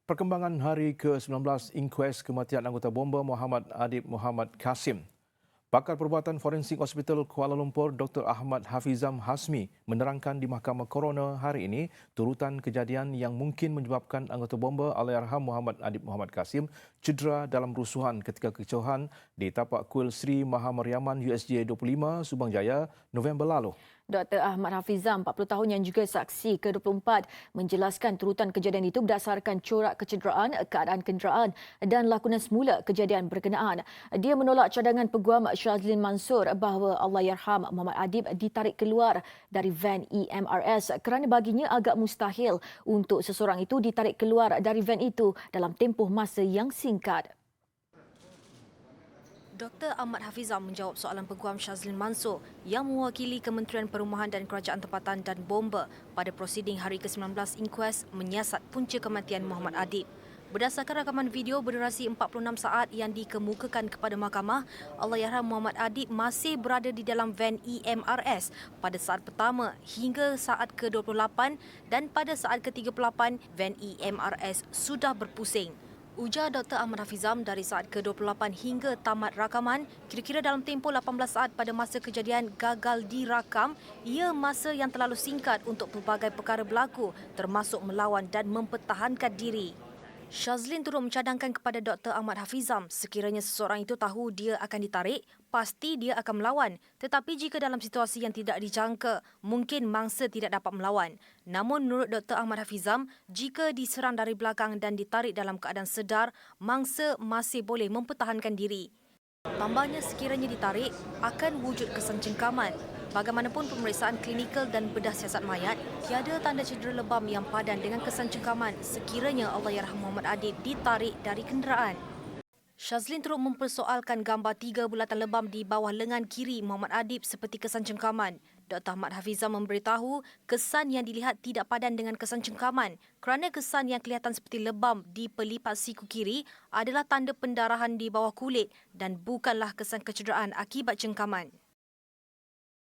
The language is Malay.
Perkembangan hari ke-19 inkues kematian anggota bomba Muhammad Adib Muhammad Kasim. Pakar Perubatan Forensik Hospital Kuala Lumpur Dr. Ahmad Hafizam Hasmi menerangkan di Mahkamah Coroner hari ini turutan kejadian yang mungkin menyebabkan anggota bomba Allahyarham Muhammad Adib Muhammad Kasim cedera dalam rusuhan ketika kekicauan di tapak kuil Sri Maha Mariaman USJ 25 Subang Jaya November lalu. Dr. Ahmad Hafizam, 40 tahun yang juga saksi ke-24, menjelaskan turutan kejadian itu berdasarkan corak kecederaan, keadaan kenderaan dan lakonan semula kejadian berkenaan. Dia menolak cadangan Peguam Shazlin Mansur bahawa Allahyarham Muhammad Adib ditarik keluar dari van EMRS kerana baginya agak mustahil untuk seseorang itu ditarik keluar dari van itu dalam tempoh masa yang singkat. Dr. Ahmad Hafizam menjawab soalan Peguam Shazlin Mansur yang mewakili Kementerian Perumahan dan Kerajaan Tempatan dan Bomba pada prosiding hari ke-19 inkues menyiasat punca kematian Muhammad Adib. Berdasarkan rakaman video berdurasi 46 saat yang dikemukakan kepada mahkamah, Allahyarham Muhammad Adib masih berada di dalam van EMRS pada saat pertama hingga saat ke-28 dan pada saat ke-38 van EMRS sudah berpusing. Ujar Dr. Ahmad Hafizam dari saat ke-28 hingga tamat rakaman, kira-kira dalam tempoh 18 saat pada masa kejadian gagal dirakam, ia masa yang terlalu singkat untuk pelbagai perkara berlaku termasuk melawan dan mempertahankan diri. Shazlin turut mencadangkan kepada Dr. Ahmad Hafizam sekiranya seseorang itu tahu dia akan ditarik, pasti dia akan melawan. Tetapi jika dalam situasi yang tidak dijangka, mungkin mangsa tidak dapat melawan. Namun menurut Dr. Ahmad Hafizam, jika diserang dari belakang dan ditarik dalam keadaan sedar, mangsa masih boleh mempertahankan diri. Tambahnya sekiranya ditarik, akan wujud kesan cengkaman. Bagaimanapun pemeriksaan klinikal dan bedah siasat mayat, tiada tanda cedera lebam yang padan dengan kesan cengkaman sekiranya Allahyarham Muhammad Adib ditarik dari kenderaan. Shazlin turut mempersoalkan gambar 3 bulatan lebam di bawah lengan kiri Muhammad Adib seperti kesan cengkaman. Dr. Ahmad Hafizam memberitahu kesan yang dilihat tidak padan dengan kesan cengkaman kerana kesan yang kelihatan seperti lebam di pelipat siku kiri adalah tanda pendarahan di bawah kulit dan bukanlah kesan kecederaan akibat cengkaman.